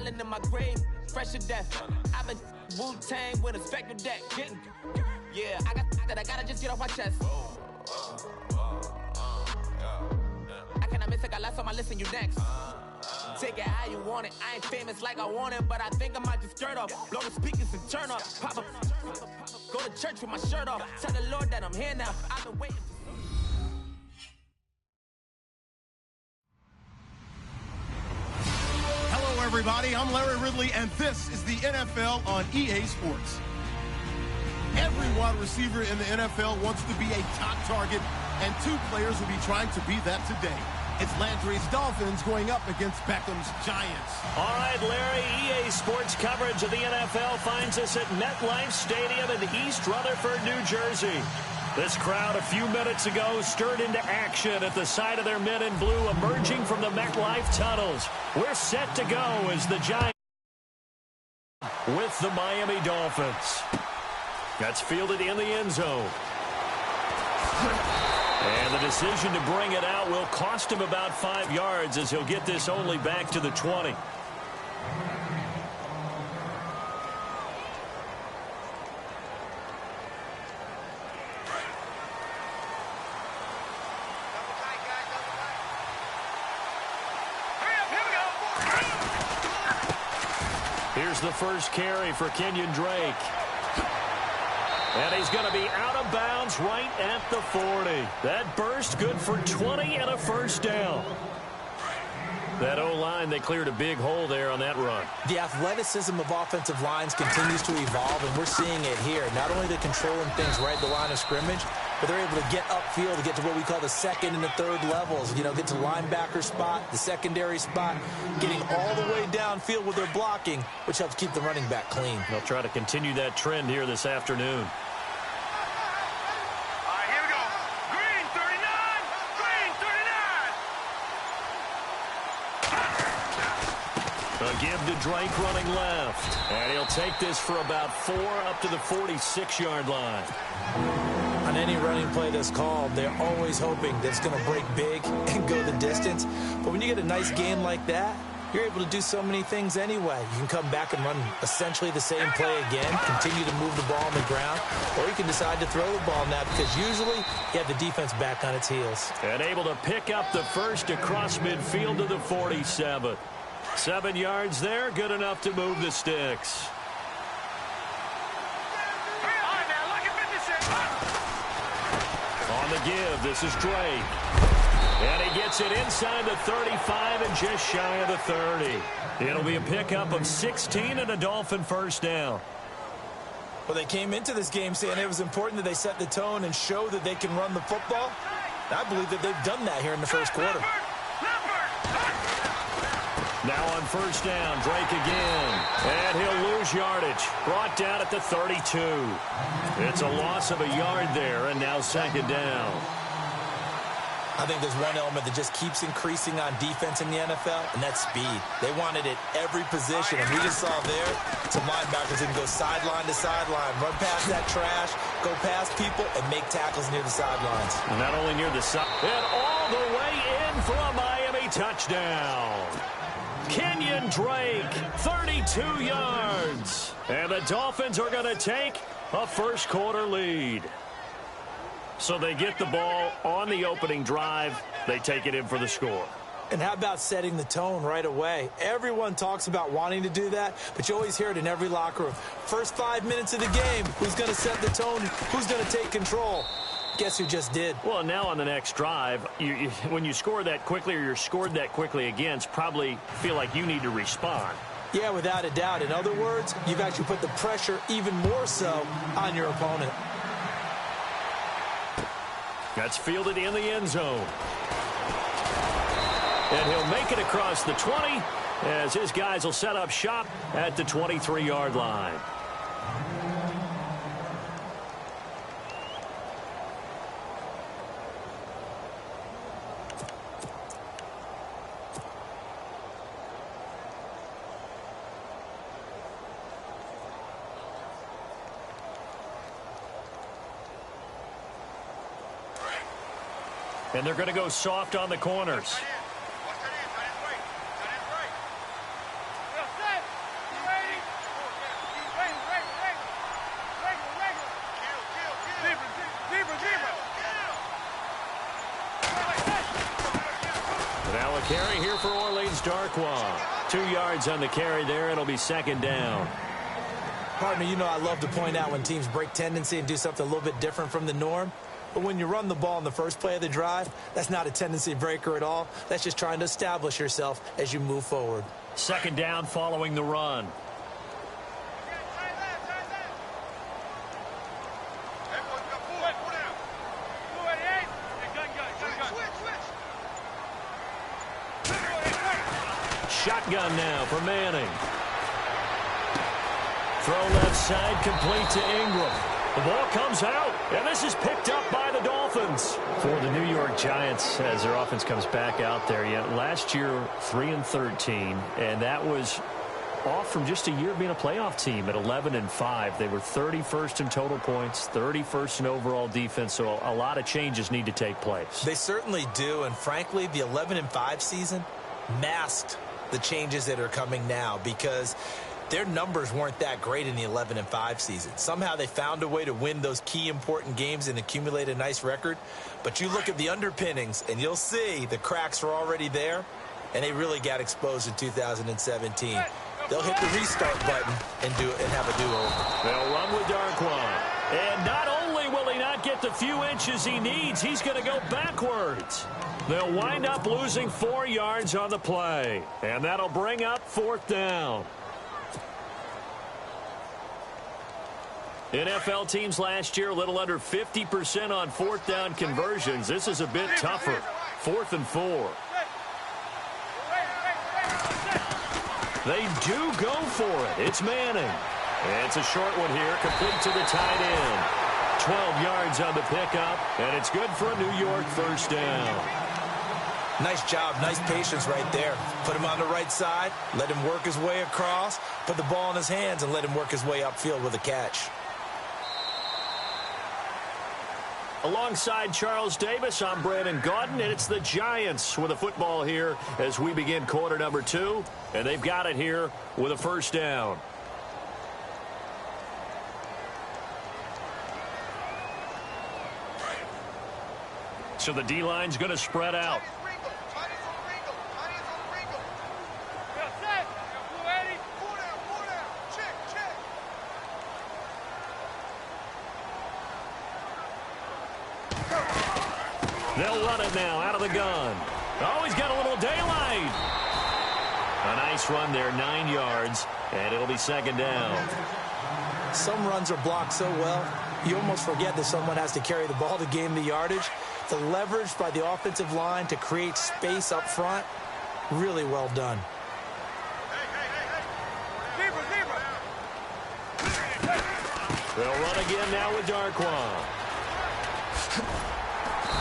Smiling in my grave, fresh to death. I've been Wu-Tang with a spectral deck. Yeah, I gotta just get off my chest. I cannot miss it, got last on my list and you next. Take it how you want it. I ain't famous like I want it, but I think I might just skirt off. Blow the speakers and turn up. Pop up. Go to church with my shirt off. Tell the Lord that I'm here now. I've been waiting for. Hello, everybody. I'm Larry Ridley, and this is the NFL on EA Sports. Every wide receiver in the NFL wants to be a top target, and two players will be trying to be that today. It's Landry's Dolphins going up against Beckham's Giants. All right, Larry, EA Sports coverage of the NFL finds us at MetLife Stadium in East Rutherford, New Jersey. This crowd a few minutes ago stirred into action at the side of their men in blue emerging from the MetLife tunnels. We're set to go as the Giants with the Miami Dolphins. That's fielded in the end zone. And the decision to bring it out will cost him about 5 yards as he'll get this only back to the 20. Here's the first carry for Kenyon Drake. And he's going to be out of bounds right at the 40. That burst good for 20 and a first down. That O-line, they cleared a big hole there on that run. The athleticism of offensive lines continues to evolve, and we're seeing it here. Not only they're controlling things right at the line of scrimmage, but they're able to get upfield to get to what we call the second and the third levels. You know, get to linebacker spot, the secondary spot, getting all the way downfield with their blocking, which helps keep the running back clean. They'll try to continue that trend here this afternoon. Give to Drake running left. And he'll take this for about 4 up to the 46-yard line. On any running play that's called, they're always hoping that it's going to break big and go the distance. But when you get a nice game like that, you're able to do so many things anyway. You can come back and run essentially the same play again, continue to move the ball on the ground, or you can decide to throw the ball now because usually you have the defense back on its heels. And able to pick up the first across midfield to the 47. 7 yards there, good enough to move the sticks. On the give, this is Drake. And he gets it inside the 35 and just shy of the 30. It'll be a pickup of 16 and a Dolphin first down. Well, they came into this game saying it was important that they set the tone and show that they can run the football. I believe that they've done that here in the first quarter. Now on first down, Drake again. And he'll lose yardage. Brought down at the 32. It's a loss of a yard there, and now second down. I think there's one element that just keeps increasing on defense in the NFL, and that's speed. They want it at every position, and we just saw there some linebackers that can go sideline to sideline, run past that trash, go past people, and make tackles near the sidelines. And not only near the side, and all the way in for a Miami touchdown. Kenyon Drake, 32 yards. And the Dolphins are going to take a first quarter lead. So they get the ball on the opening drive. They take it in for the score. And how about setting the tone right away? Everyone talks about wanting to do that, but you always hear it in every locker room. First 5 minutes of the game, who's going to set the tone? Who's going to take control? Guess who just did? Well, now on the next drive, when you score that quickly or you're scored that quickly against, probably feel like you need to respond. Yeah, without a doubt. In other words, you've actually put the pressure even more so on your opponent. That's fielded in the end zone. And he'll make it across the 20 as his guys will set up shop at the 23-yard line. And they're going to go soft on the corners. Darkwa. 2 yards on the carry there. It'll be second down. Partner, you know I love to point out when teams break tendency and do something a little bit different from the norm. But when you run the ball in the first play of the drive, that's not a tendency breaker at all. That's just trying to establish yourself as you move forward. Second down following the run. Shotgun now for Manning. Throw left side, complete to Ingram. The ball comes out, and this is picked up by the Dolphins. For the New York Giants, as their offense comes back out there, last year 3-13, and that was off from just a year being a playoff team at 11-5. They were 31st in total points, 31st in overall defense, so a lot of changes need to take place. They certainly do, and frankly, the 11-5 season masked the changes that are coming now because their numbers weren't that great in the 11-5 season. Somehow they found a way to win those key important games and accumulate a nice record. But you look at the underpinnings, and you'll see the cracks are already there, and they really got exposed in 2017. They'll hit the restart button and have a do-over. They'll run with Darkwa. And not only will he not get the few inches he needs, he's going to go backwards. They'll wind up losing 4 yards on the play. And that'll bring up fourth down. NFL teams last year a little under 50% on fourth down conversions. This is a bit tougher. 4th and 4. They do go for it. It's Manning. It's a short one here, complete to the tight end. 12 yards on the pickup, and it's good for a New York first down. Nice job, nice patience right there. Put him on the right side, let him work his way across, put the ball in his hands, and let him work his way upfield with a catch. Alongside Charles Davis, I'm Brandon Gaudin, and it's the Giants with a football here as we begin quarter number 2, and they've got it here with a first down. So the D-line's going to spread out. They'll run it now out of the gun. Oh, he's got a little daylight. A nice run there, 9 yards, and it'll be second down. Some runs are blocked so well, you almost forget that someone has to carry the ball to gain the yardage. The leverage by the offensive line to create space up front, really well done. They'll run again now with Darkwa.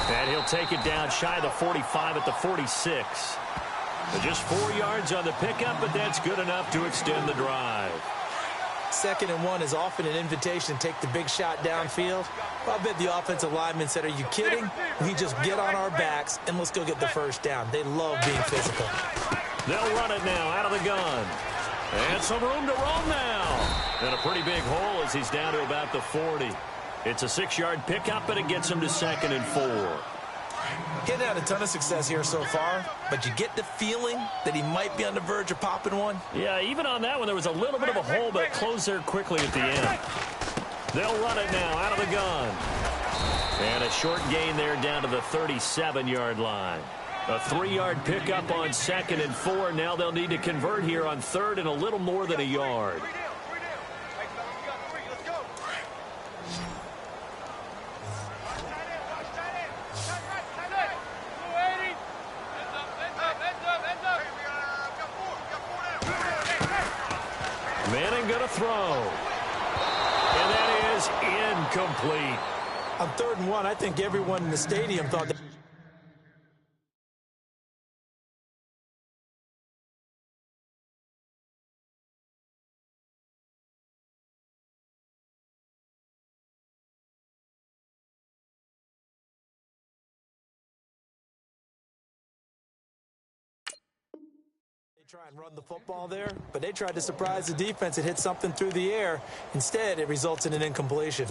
And he'll take it down shy of the 45 at the 46. Just 4 yards on the pickup, but that's good enough to extend the drive. 2nd and 1 is often an invitation to take the big shot downfield. I bet the offensive linemen said, are you kidding? We just get on our backs and let's go get the first down. They love being physical. They'll run it now out of the gun. And some room to roam now. And a pretty big hole as he's down to about the 40. It's a 6-yard pickup, and it gets him to 2nd and 4. Getting had a ton of success here so far, but you get the feeling that he might be on the verge of popping one. Yeah, even on that one, there was a little bit of a hole, but it closed there quickly at the end. They'll run it now out of the gun. And a short gain there down to the 37-yard line. A 3-yard pickup on 2nd and 4. Now they'll need to convert here on 3rd and a little more than a yard. Manning going to throw. And that is incomplete. On 3rd and 1, I think everyone in the stadium thought that. Try and run the football there, but they tried to surprise the defense and hit something through the air. Instead, it results in an incompletion.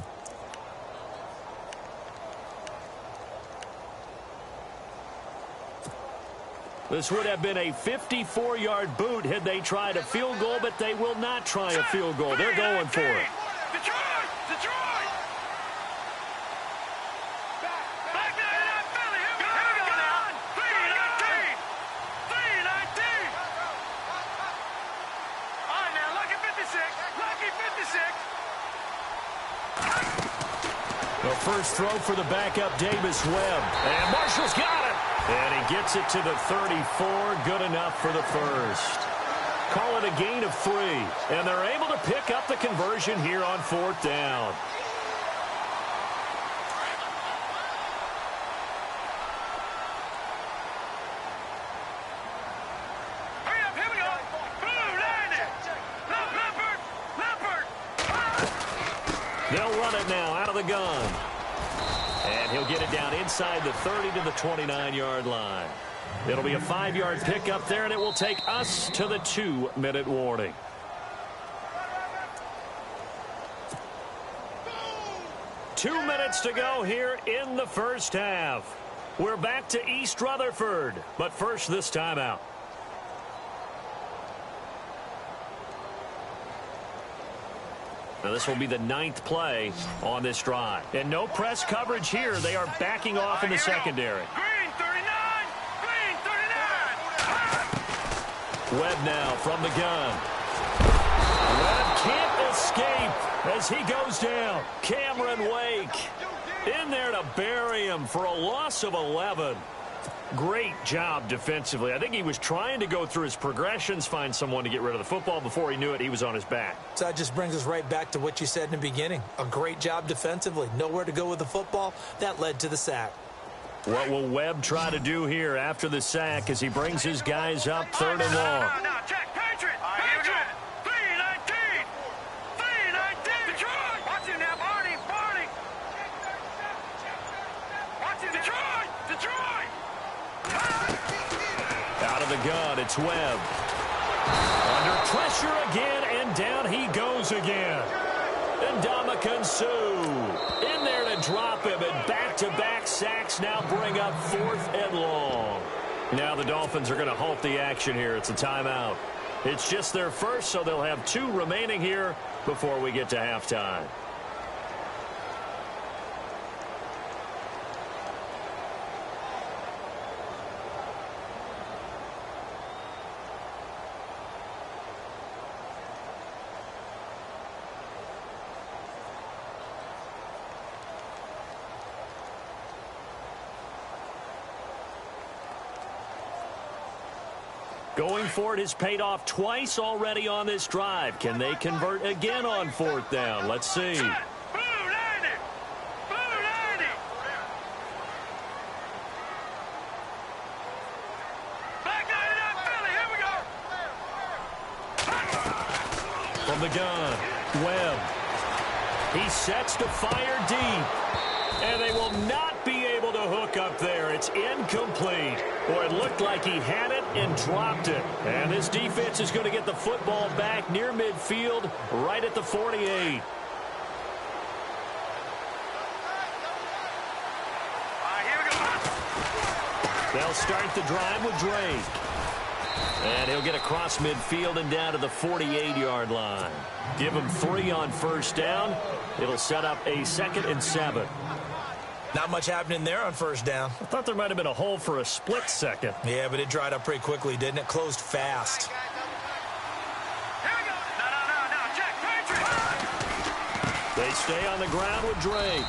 This would have been a 54-yard boot had they tried a field goal, but they will not try a field goal. They're going for it. Detroit! Back there, Philly. Here we go now. 3-19. All right, now, lucky 56. The first throw for the backup, Davis Webb. And Marshall's got it. And he gets it to the 34. Good enough for the first. Call it a gain of 3. And they're able to pick up the conversion here on 4th down. Hurry up, here we go. Blue, landing. Leopard. They'll run it now out of the gun. And he'll get it down inside the 30 to the 29-yard line. It'll be a 5-yard pickup there, and it will take us to the 2-minute warning. Two minutes to go here in the first half. We're back to East Rutherford, but first this timeout. Now this will be the 9th play on this drive. And no press coverage here. They are backing off in the secondary. Green 39. Webb now from the gun. Webb can't escape as he goes down. Cameron Wake in there to bury him for a loss of 11. Great job defensively. I think he was trying to go through his progressions, find someone to get rid of the football. Before he knew it, he was on his back. So that just brings us right back to what you said in the beginning. A great job defensively. Nowhere to go with the football. That led to the sack. What will Webb try to do here after the sack as he brings his guys up 3rd and long? Now, check. Patriot. 3-19. Detroit. Watch him now, Barney. Watch him, Detroit. Out of the gun, it's Webb. Under pressure again, and down he goes again. And Ndamukong Suh in there to drop him, and back-to-back sacks now bring up 4th and long. Now the Dolphins are going to halt the action here. It's a timeout. It's just their first, so they'll have 2 remaining here before we get to halftime. Going for it has paid off twice already on this drive. Can they convert again on 4th down? Let's see. Blue landing. Back 99, Philly. Here we go. From the gun, Webb. He sets to fire deep. And they will not be able to hook up there. It's incomplete. Boy, it looked like he had it and dropped it. And this defense is going to get the football back near midfield, right at the 48. They'll start the drive with Drake. And he'll get across midfield and down to the 48-yard line. Give him 3 on 1st down. It'll set up a 2nd and 7. Not much happening there on 1st down. I thought there might have been a hole for a split second. Yeah, but it dried up pretty quickly, didn't it? Closed fast. Here we go. No, check. Patriot. They stay on the ground with Drake.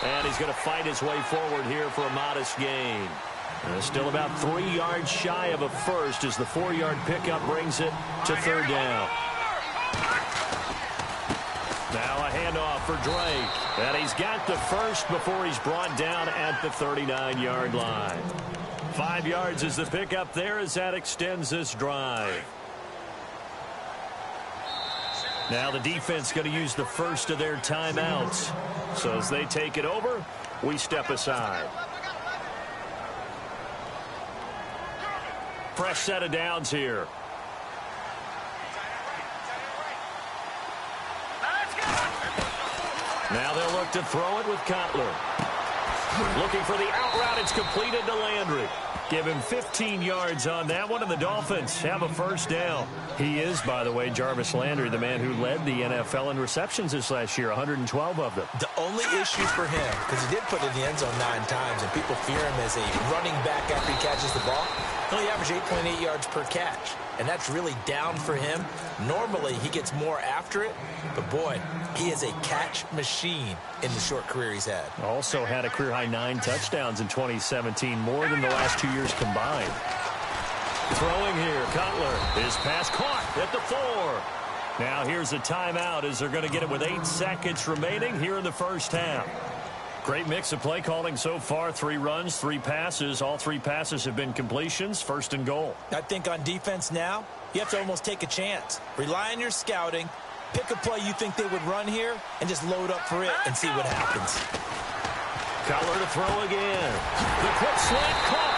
And he's going to fight his way forward here for a modest gain. And still about 3 yards shy of a first as the 4-yard pickup brings it to 3rd down. Now a handoff for Drake. And he's got the first before he's brought down at the 39-yard line. 5 yards is the pickup there as that extends this drive. Now the defense going to use the first of their timeouts. So as they take it over, we step aside. Fresh set of downs here. Now they'll look to throw it with Cutler. Looking for the out route. It's completed to Landry. Give him 15 yards on that one, and the Dolphins have a first down. He is, by the way, Jarvis Landry, the man who led the NFL in receptions this last year, 112 of them. The only issue for him, because he did put it in the end zone 9 times, and people fear him as a running back after he catches the ball. He only averaged 8.8 yards per catch, and that's really down for him. Normally, he gets more after it, but boy, he is a catch machine in the short career he's had. Also had a career-high 9 touchdowns in 2017, more than the last 2 years combined. Throwing here, Cutler. His pass caught at the 4. Now here's a timeout as they're going to get it with 8 seconds remaining here in the first half. Great mix of play calling so far. 3 runs, 3 passes. All 3 passes have been completions. First and goal. I think on defense now, you have to almost take a chance. Rely on your scouting. Pick a play you think they would run here and just load up for it and see what happens. Cutler to throw again. The quick slant caught.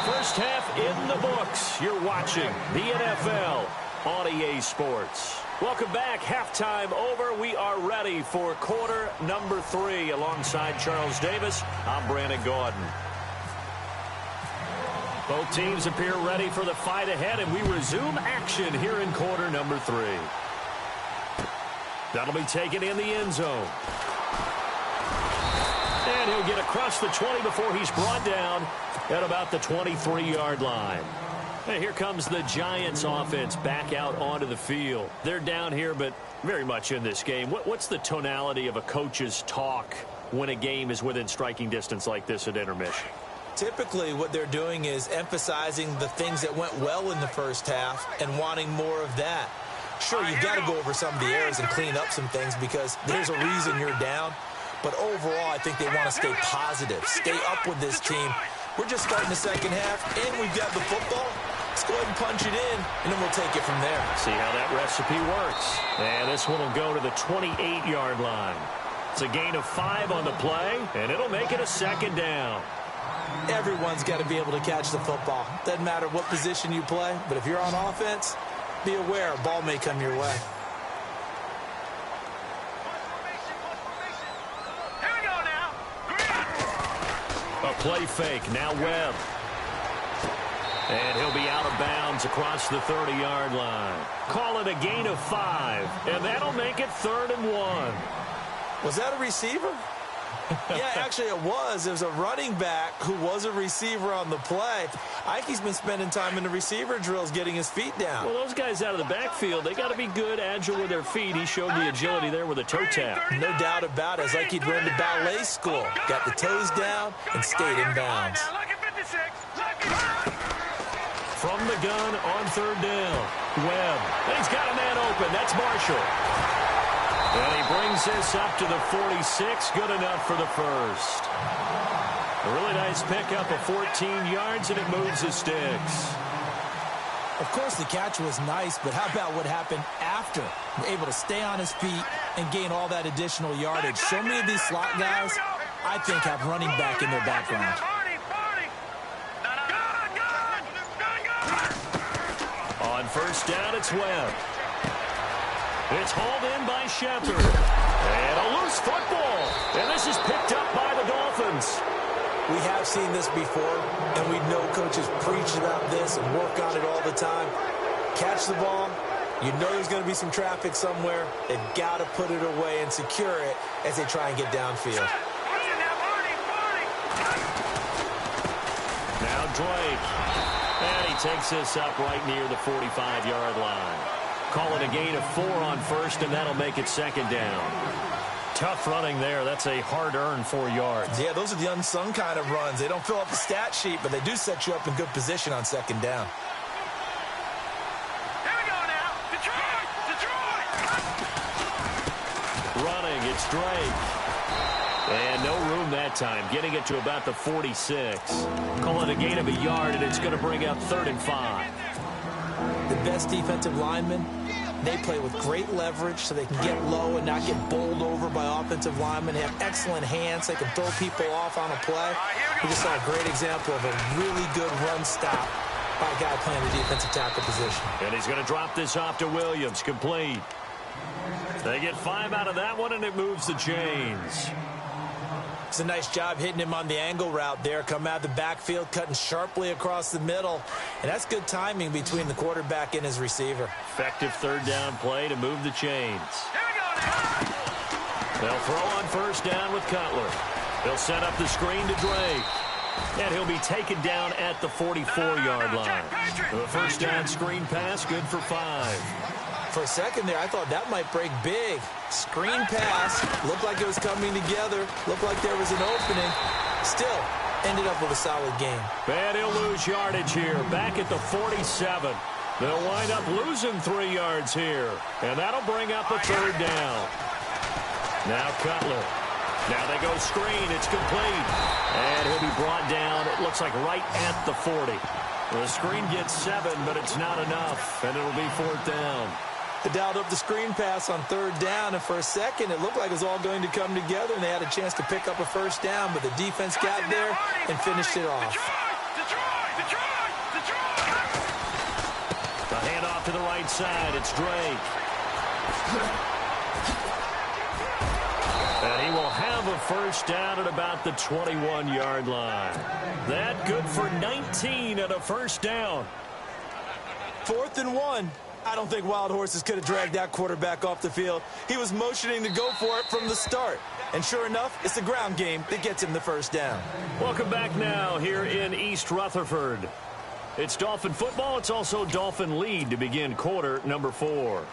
First half in the books. You're watching the NFL on EA Sports. Welcome back. Halftime over. We are ready for quarter number 3. Alongside Charles Davis, I'm Brandon Gaudin. Both teams appear ready for the fight ahead, and we resume action here in quarter number 3. That'll be taken in the end zone. And he'll get across the 20 before he's brought down at about the 23-yard line. And here comes the Giants offense back out onto the field. They're down here, but very much in this game. What's the tonality of a coach's talk when a game is within striking distance like this at intermission? Typically, what they're doing is emphasizing the things that went well in the first half and wanting more of that. Sure, you've got to go over some of the errors and clean up some things because there's a reason you're down. But overall, I think they want to stay positive, stay up with this team. We're just starting the second half, and we've got the football. Let's go ahead and punch it in, and then we'll take it from there. See how that recipe works. And this one will go to the 28-yard line. It's a gain of 5 on the play, and it'll make it a second down. Everyone's got to be able to catch the football. Doesn't matter what position you play, but if you're on offense, be aware a ball may come your way. Here we go now. A play fake. Now Webb. And he'll be out of bounds across the 30-yard line. Call it a gain of 5. And that'll make it 3rd and 1. Was that a receiver? Yeah, actually it was. It was a running back who was a receiver on the play. Ike's been spending time in the receiver drills getting his feet down. Well, those guys out of the backfield, they got to be good, agile with their feet. He showed the agility there with a toe tap. No doubt about it. It's like he'd run to ballet school. Got the toes down and stayed in bounds. From the gun on 3rd down. Webb. And he's got a man open. That's Marshall. And he brings this up to the 46. Good enough for the first. A really nice pickup of 14 yards, and it moves the sticks. Of course, the catch was nice, but how about what happened after? Able to stay on his feet and gain all that additional yardage. So many of these slot guys, I think, have running back in their background. On first down, it's Webb. It's hauled in by Shepard. And a loose football. And this is picked up by the Dolphins. We have seen this before, and we know coaches preach about this and work on it all the time. Catch the ball. You know there's going to be some traffic somewhere. They've got to put it away and secure it as they try and get downfield. Now Drake. And he takes this up right near the 45-yard line. Call it a gain of 4 on first, and that'll make it 2nd down. Tough running there. That's a hard-earned 4 yards. Yeah, those are the unsung kind of runs. They don't fill up the stat sheet, but they do set you up in good position on 2nd down. Here we go now. Detroit! Running, it's Drake. And no room that time. Getting it to about the 46. Call it a gain of a yard, and it's going to bring up 3rd and 5. The best defensive linemen, they play with great leverage so they can get low and not get bowled over by offensive linemen. They have excellent hands. They can throw people off on a play. We just saw a great example of a really good run stop by a guy playing the defensive tackle position. And he's going to drop this off to Williams. Complete. They get 5 out of that one, and it moves the chains. It's a nice job hitting him on the angle route there. Come out of the backfield, cutting sharply across the middle. And that's good timing between the quarterback and his receiver. Effective third down play to move the chains. They'll throw on first down with Cutler. He'll set up the screen to Drake. And he'll be taken down at the 44-yard line. The first down screen pass, good for 5. For a second there, I thought that might break big. Screen pass, looked like it was coming together, looked like there was an opening. Still, ended up with a solid game. And he'll lose yardage here, back at the 47. They'll wind up losing 3 yards here. And that'll bring up a third down. Now Cutler. Now they go screen, it's complete. And he'll be brought down, it looks like right at the 40. The screen gets 7, but it's not enough, and it'll be 4th down. They dialed up the screen pass on third down, and for a second it looked like it was all going to come together, and they had a chance to pick up a first down, but the defense got there and finished it off. The handoff to the right side, it's Drake. And he will have a first down at about the 21-yard line. That good for 19 at a first down. 4th and 1. I don't think Wild Horses could have dragged that quarterback off the field. He was motioning to go for it from the start. And sure enough, it's the ground game that gets him the first down. Welcome back now here in East Rutherford. It's Dolphin football. It's also Dolphin lead to begin quarter number 4.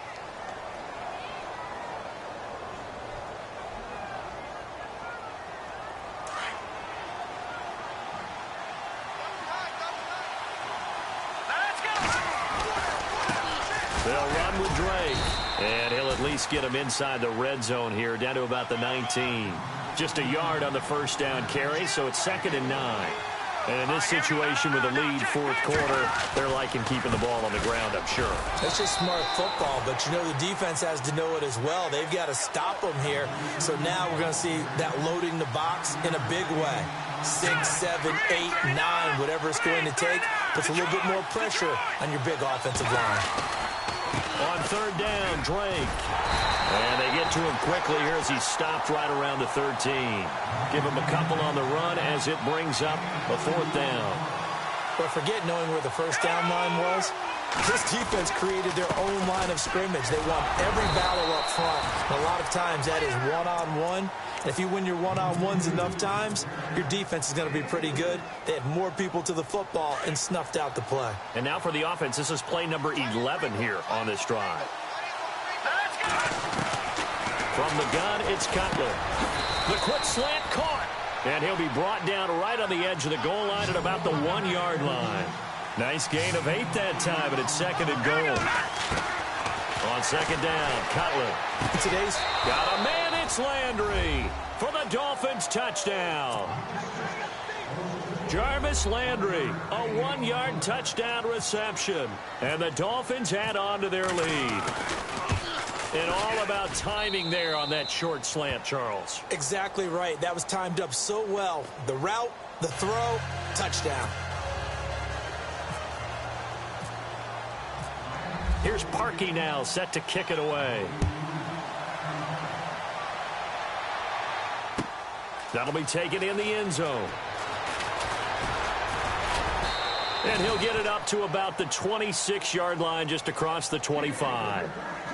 They'll run with Drake. And he'll at least get him inside the red zone here, down to about the 19. Just a yard on the first down carry, so it's 2nd and 9. And in this situation with a lead, 4th quarter, they're liking keeping the ball on the ground, I'm sure. That's just smart football, but you know the defense has to know it as well. They've got to stop them here. So now we're going to see that loading the box in a big way. 6, 7, 8, 9, whatever it's going to take, puts a little bit more pressure on your big offensive line. On third down, Drake. And they get to him quickly here as he stopped right around the 13. Give him a couple on the run as it brings up a 4th down. But forget knowing where the first down line was. This defense created their own line of scrimmage. They won every battle up front. And a lot of times that is one-on-one. And if you win your one-on-ones enough times, your defense is going to be pretty good. They had more people to the football and snuffed out the play. And now for the offense, this is play number 11 here on this drive. From the gun, it's Cutler. The quick slant caught. And he'll be brought down right on the edge of the goal line at about the 1-yard line. Nice gain of 8 that time, but it's 2nd and goal. On 2nd down, Cutler. Today's got a man, it's Landry for the Dolphins touchdown. Jarvis Landry, a 1-yard touchdown reception. And the Dolphins add on to their lead. And all about timing there on that short slant, Charles. Exactly right. That was timed up so well. The route, the throw, touchdown. Here's Parkey now, set to kick it away. That'll be taken in the end zone. And he'll get it up to about the 26-yard line, just across the 25.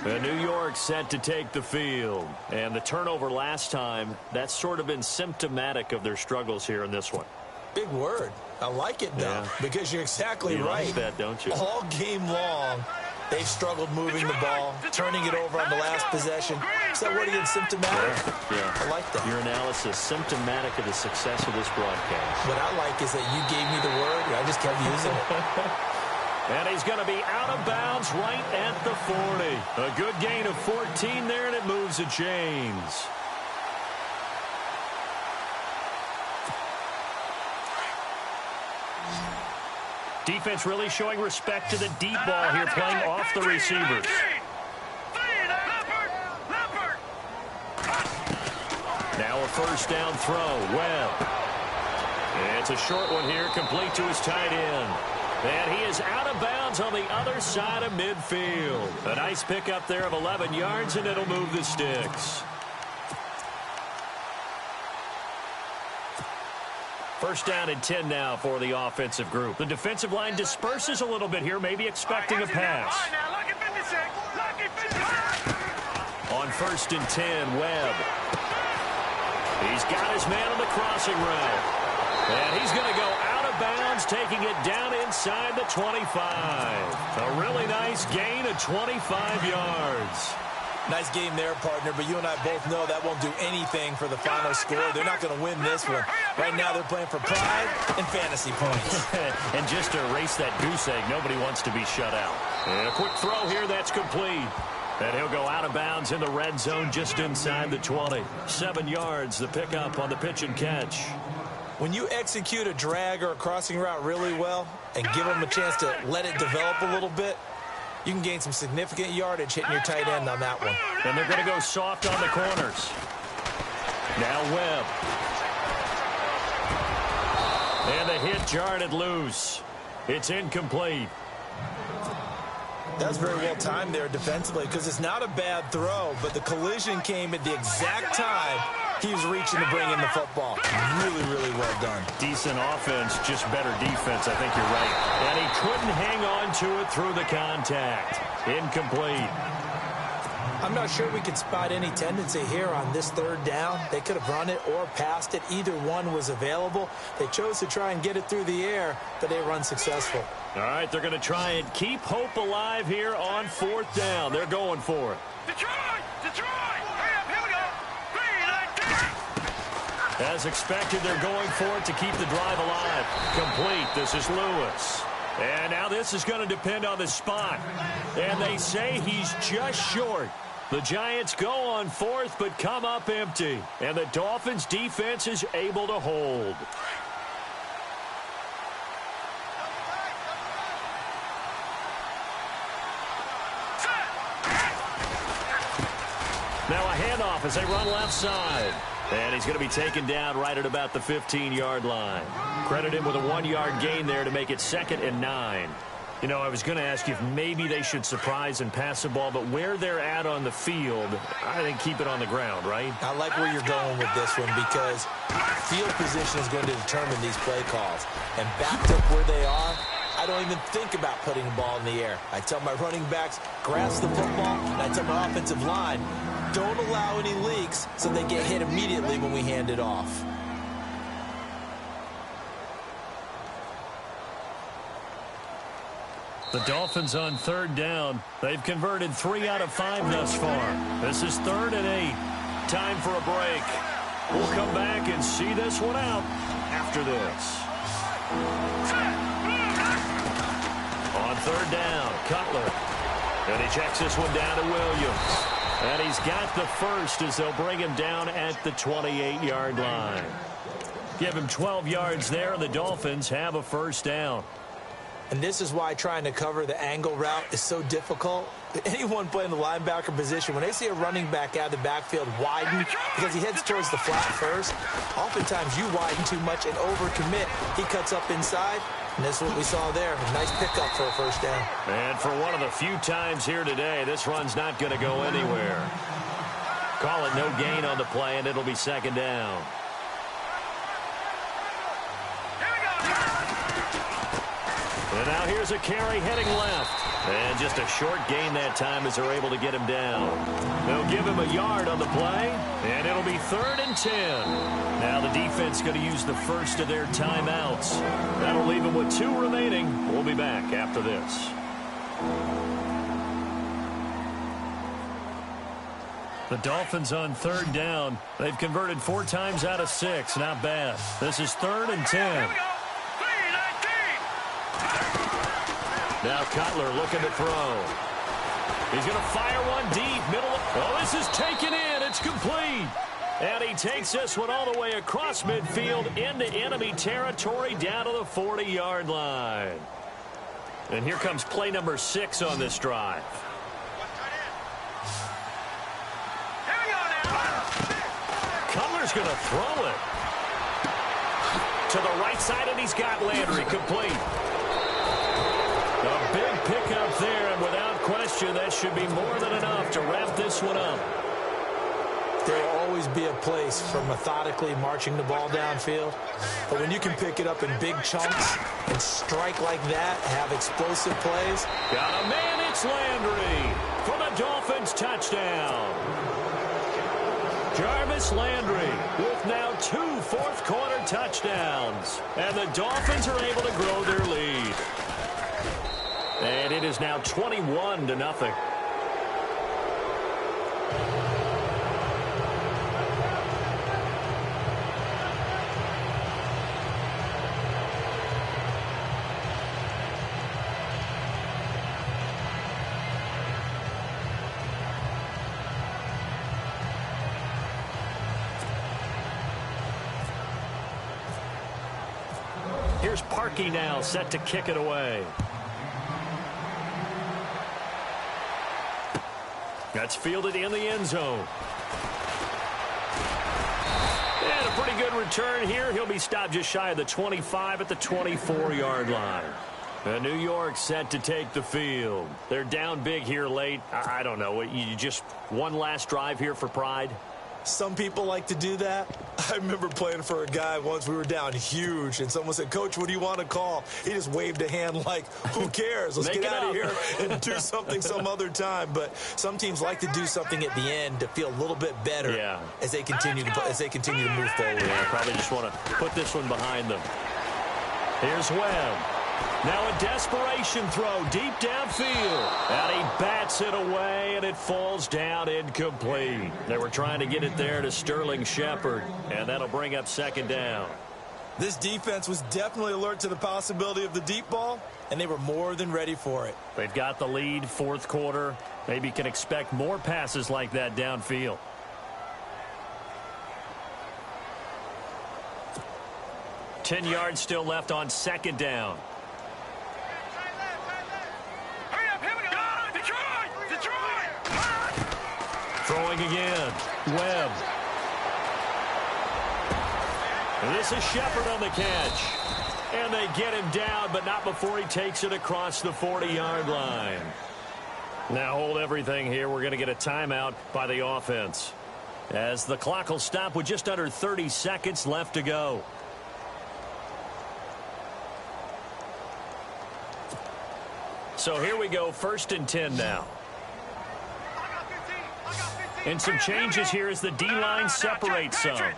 And New York set to take the field. And the turnover last time, that's sort of been symptomatic of their struggles here in this one. Big word. I like it, though, because you're exactly right. You like that, don't you? All game long, they've struggled moving the ball, turning it over on the last possession. Is that word again, symptomatic? Yeah. I like that. Your analysis, symptomatic of the success of this broadcast. What I like is that you gave me the word, and I just kept using it. And he's going to be out of bounds right at the 40. A good gain of 14 there, and it moves the chains. Defense really showing respect to the deep ball here, playing off the receivers. Now a first down throw. Well, it's a short one here, complete to his tight end. And he is out of bounds on the other side of midfield. A nice pickup there of 11 yards, and it'll move the sticks. First down and 10 now for the offensive group. The defensive line disperses a little bit here, maybe expecting a pass. On first and 10, Webb. He's got his man on the crossing route. And he's going to go out of bounds, taking it down inside the 25. A really nice gain of 25 yards. Nice game there, partner, but you and I both know that won't do anything for the final score. They're not going to win this one. Right now they're playing for pride and fantasy points. And just to erase that goose egg, nobody wants to be shut out. And a quick throw here, that's complete. And he'll go out of bounds in the red zone just inside the 20. 7 yards, the pickup on the pitch and catch. When you execute a drag or a crossing route really well and give them a chance to let it develop a little bit, you can gain some significant yardage hitting your tight end on that one. And they're going to go soft on the corners. Now Webb. And the hit jarred it loose. It's incomplete. That was very well timed there defensively because it's not a bad throw, but the collision came at the exact time he was reaching to bring in the football. Really, really well done. Decent offense, just better defense. I think you're right. And he couldn't hang on to it through the contact. Incomplete. I'm not sure we could spot any tendency here on this third down. They could have run it or passed it. Either one was available. They chose to try and get it through the air, but they were unsuccessful. All right, they're going to try and keep hope alive here on fourth down. They're going for it. Detroit! Detroit! Here we go! 3-19! As expected, they're going for it to keep the drive alive. Complete. This is Lewis. And now this is going to depend on the spot. And they say he's just short. The Giants go on fourth, but come up empty. And the Dolphins' defense is able to hold. Now a handoff as they run left side. And he's going to be taken down right at about the 15-yard line. Credit him with a 1-yard gain there to make it 2nd and 9. You know, I was going to ask you if maybe they should surprise and pass the ball, but where they're at on the field, I think keep it on the ground, right? I like where you're going with this one because field position is going to determine these play calls. And backed up where they are, I don't even think about putting the ball in the air. I tell my running backs, grasp the football, and I tell my offensive line, don't allow any leaks so they get hit immediately when we hand it off. The Dolphins on third down. They've converted 3 out of 5 thus far. This is 3rd and 8. Time for a break. We'll come back and see this one out after this. On third down, Cutler. And he checks this one down to Williams. And he's got the first as they'll bring him down at the 28-yard line. Give him 12 yards there, and the Dolphins have a first down. And this is why trying to cover the angle route is so difficult. Anyone playing the linebacker position, when they see a running back out of the backfield widen because he heads towards the flat first, oftentimes you widen too much and overcommit. He cuts up inside, and that's what we saw there. A nice pickup for a first down. And for one of the few times here today, this run's not going to go anywhere. Call it no gain on the play, and it'll be 2nd down. And now here's a carry heading left. And just a short gain that time as they're able to get him down. They'll give him a yard on the play, and it'll be 3rd and 10. Now the defense going to use the first of their timeouts. That'll leave them with 2 remaining. We'll be back after this. The Dolphins on third down. They've converted 4 times out of 6. Not bad. This is 3rd and 10. Now Cutler looking to throw. He's going to fire one deep. Middle. Oh, this is taken in. It's complete. And he takes this one all the way across midfield into enemy territory down to the 40-yard line. And here comes play number 6 on this drive. Cutler's going to throw it. To the right side, and he's got Landry complete. A big pickup there, and without question, that should be more than enough to wrap this one up. There will always be a place for methodically marching the ball downfield. But when you can pick it up in big chunks and strike like that, have explosive plays. Got a man, it's Landry for the Dolphins touchdown. Jarvis Landry with now 2 fourth-quarter touchdowns. And the Dolphins are able to grow their lead. And it is now 21-0. Here's Parkey now, set to kick it away. That's fielded in the end zone. And a pretty good return here. He'll be stopped just shy of the 25 at the 24-yard line. And New York set to take the field. They're down big here late. I don't know. You just one last drive here for pride? Some people like to do that. I remember playing for a guy once. We were down huge, and someone said, "Coach, what do you want to call?" He just waved a hand like, "Who cares? Let's get out of here and do something some other time." But some teams like to do something at the end to feel a little bit better as they continue to move forward. Yeah, probably just want to put this one behind them. Here's Webb. Now a desperation throw deep downfield. And he bats it away, and it falls down incomplete. They were trying to get it there to Sterling Shepard, and that'll bring up second down. This defense was definitely alert to the possibility of the deep ball, and they were more than ready for it. They've got the lead, fourth quarter. Maybe can expect more passes like that downfield. Ten yards still left on second down. Throwing again. Webb. And this is Shepard on the catch. And they get him down, but not before he takes it across the 40-yard line. Now hold everything here. We're going to get a timeout by the offense, as the clock will stop with just under 30 seconds left to go. So here we go, 1st and 10 now. And some changes here as the D-line separates some. On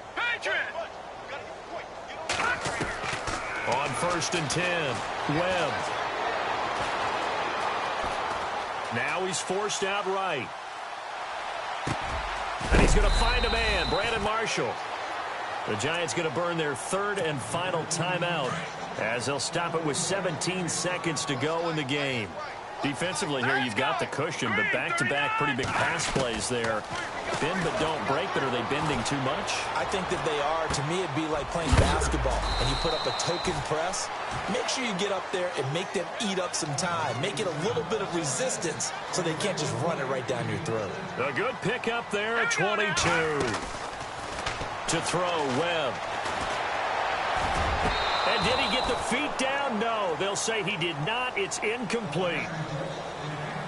1st and 10, Webb. Now he's forced out right. And he's going to find a man, Brandon Marshall. The Giants going to burn their 3rd and final timeout, as they'll stop it with 17 seconds to go in the game. Defensively here, you've got the cushion, but back-to-back pretty big pass plays there. Bend but don't break, but are they bending too much? I think that they are. To me, it'd be like playing basketball, and you put up a token press. Make sure you get up there and make them eat up some time. Make it a little bit of resistance so they can't just run it right down your throat. A good pick up there at 22. To throw, Webb. And did he get the feet down? No, they'll say he did not. It's incomplete.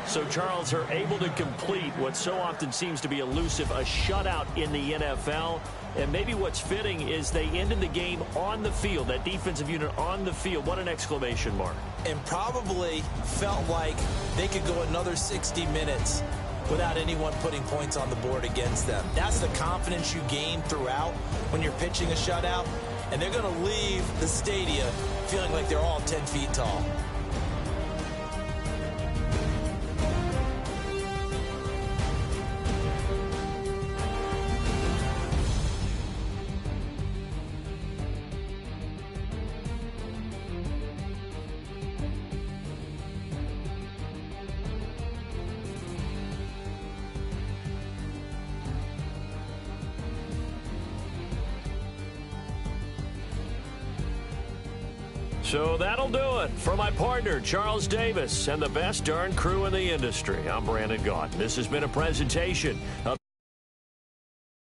So Charles are able to complete what so often seems to be elusive, a shutout in the NFL. And maybe what's fitting is they ended the game on the field, that defensive unit on the field. What an exclamation mark. And probably felt like they could go another 60 minutes without anyone putting points on the board against them. That's the confidence you gain throughout when you're pitching a shutout. And they're going to leave the stadium feeling like they're all 10 feet tall. So that'll do it for my partner, Charles Davis, and the best darn crew in the industry. I'm Brandon Gaudin. This has been a presentation of